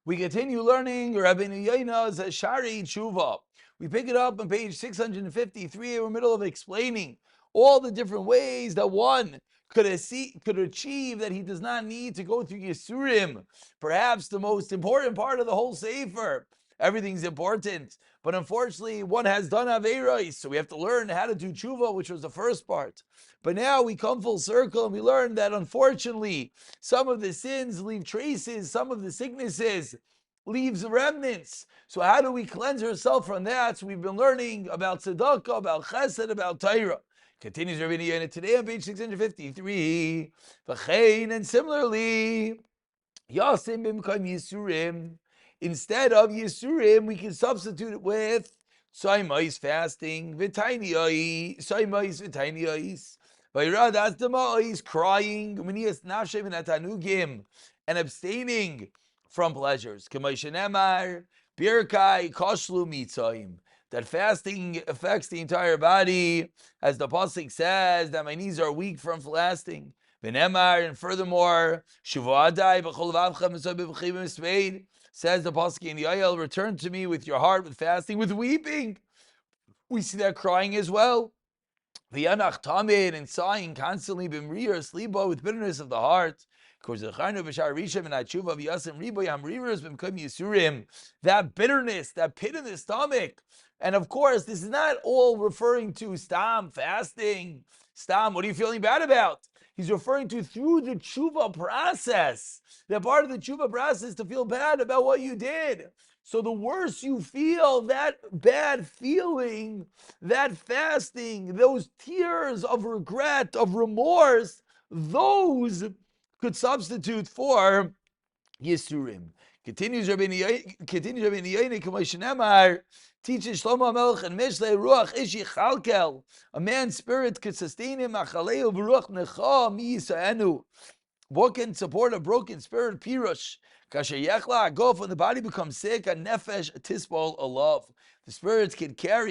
We continue learning Rabeinu Yona's Sharei Teshuva. We pick it up on page 653. We're in the middle of explaining all the different ways that one could achieve that he does not need to go through Yisurim. Perhaps the most important part of the whole Sefer. Everything's important, but unfortunately, one has done Aveiros, so we have to learn how to do Tshuva, which was the first part. But now we come full circle and we learn that unfortunately, some of the sins leave traces, some of the sicknesses leaves remnants. So how do we cleanse ourselves from that? So we've been learning about tzedakah, about chesed, about Torah. Continues Rabeinu Yona today on page 653. V'chein, and similarly, Yasim b'mkayim Yisurim. Instead of Yisurim, we can substitute it with Saimais fasting, V'tainiyais, Saimais V'tainiyais. Vayrad Asdamais, crying, Minias Nafshem V'natanugim, and abstaining from pleasures. K'may shenemar, Birkai, Koshlu Mitzayim. That fasting affects the entire body, as the pasuk says that my knees are weak from fasting. V'nemar, and furthermore, Shuvuadai b'chol vavchem v'sobim v'smeid, says the pasuk in Yael, return to me with your heart, with fasting, with weeping. We see that crying as well. V'yanach tamid, and sighing constantly, b'mrir slibo, with bitterness of the heart. That bitterness, that pit in the stomach. And of course, this is not all referring to stam, fasting. Stam, what are you feeling bad about? He's referring to through the tshuva process. That part of the tshuva process is to feel bad about what you did. So the worse you feel, that bad feeling, that fasting, those tears of regret, of remorse, those could substitute for Yisurim. Continues Rabeinu Yona, K'may teaches Shlomo HaMelech and Mishlei Ruach Ishi Chalkel. A man's spirit could sustain him. Achaleu v'ruach necha mi yisa'enu. What can support a broken spirit? Pirush. Kasher yechla agof, when the body becomes sick, a nefesh tispol alav. The spirits can bear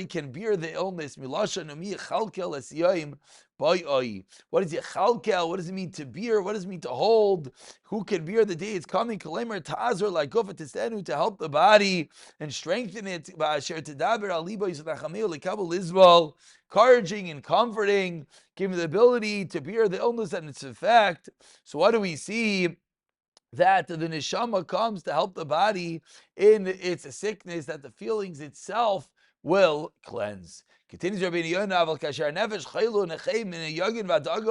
the illness. Milasha numi chalkel esiyim ba'oi. What is chalkel? What does it mean to bear? What does it mean to hold? Who can bear the day it's coming? Kalemer tazer like gofa tisenu, to help the body and strengthen it. Ba'asher tedaber aliba yisatachameu lekabel izbal, encouraging and comforting, giving the ability to bear the illness and its effect. So what do we see? That the neshama comes to help the body in its sickness, that the feelings itself will cleanse. Continues Rabeinu Yona,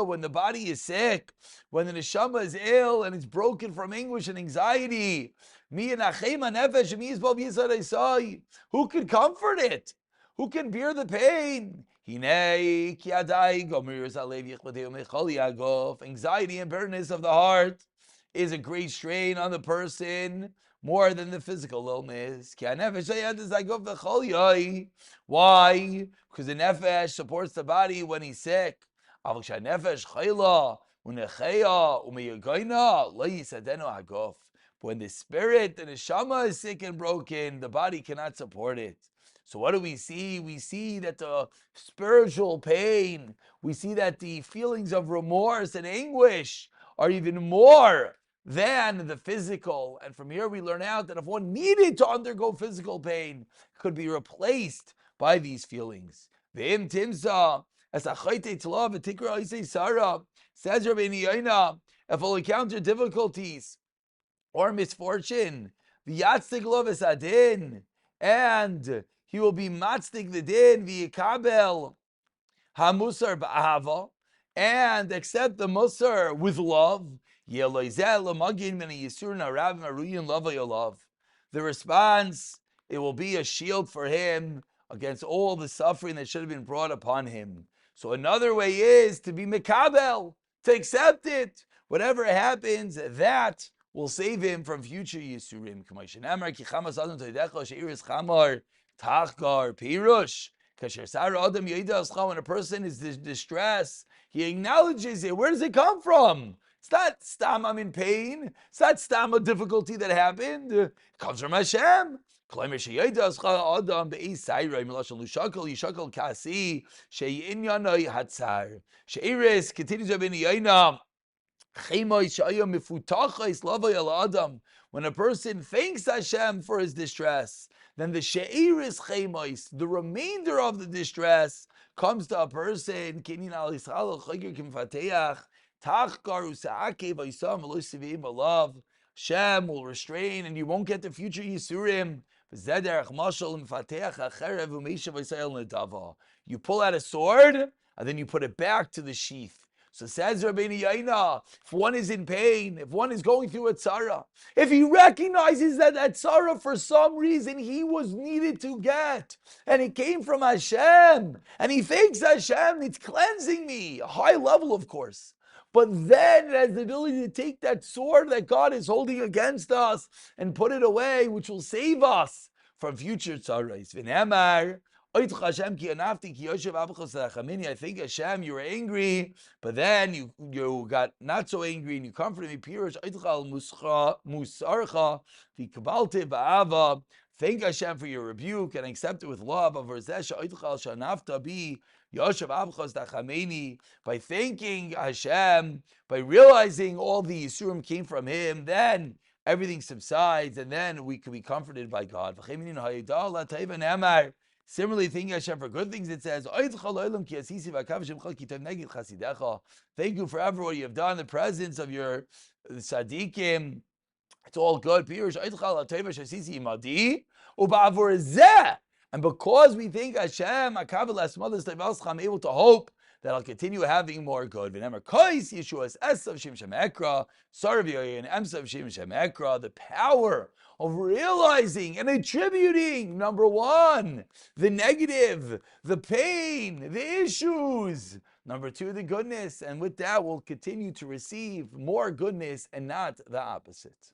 when the body is sick, when the neshama is ill and it's broken from anguish and anxiety, who can comfort it? Who can bear the pain? Anxiety and bitterness of the heart is a great strain on the person, more than the physical illness. Why? Because the nefesh supports the body when he's sick. But when the spirit, the neshama, is sick and broken, the body cannot support it. So what do we see? We see that the spiritual pain, we see that the feelings of remorse and anguish are even more than the physical. And from here we learn out that if one needed to undergo physical pain, it could be replaced by these feelings. V'im timsa, as achayti tla v'tikra isei Sarah, says Rabeinu Yona, if we'll encounter difficulties or misfortune, v'yatztik lo v'sadin, and he will be matztik the din, v'yikabel hamusar ba'ahava, and accept the musar with love. The response, it will be a shield for him against all the suffering that should have been brought upon him. So another way is to be mekabel, to accept it. Whatever happens, that will save him from future yisurim. When a person is distressed, he acknowledges it. Where does it come from? It's not stam, I'm in pain. It's not stam, a difficulty that happened. It comes from Hashem. Continues Rabeinu Yona, When a person thanks Hashem for his distress, then the she'iris chemois, the remainder of the distress, comes to a person. Hashem will restrain, and you won't get the future Yisurim. You pull out a sword, and then you put it back to the sheath. So says Rabeinu Yona, if one is in pain, if one is going through a tzara, if he recognizes that tzara for some reason he was needed to get, and it came from Hashem, and he thinks Hashem, it's cleansing me, a high level of course. But then it has the ability to take that sword that God is holding against us and put it away, which will save us from future tzaras. V'nemar, I think Hashem, you were angry, but then you got not so angry and you comforted me. Thank Hashem for your rebuke and accept it with love. By thanking Hashem, by realizing all the Yisurim came from Him, then everything subsides, and then we can be comforted by God. Similarly, thanking Hashem for good things, it says, thank you forever what you have done in the presence of your tzaddikim. It's all good. And because we think Hashem, I'm able to hope that I'll continue having more good. The power of realizing and attributing, number one, the negative, the pain, the issues. Number two, the goodness. And with that, we'll continue to receive more goodness and not the opposite.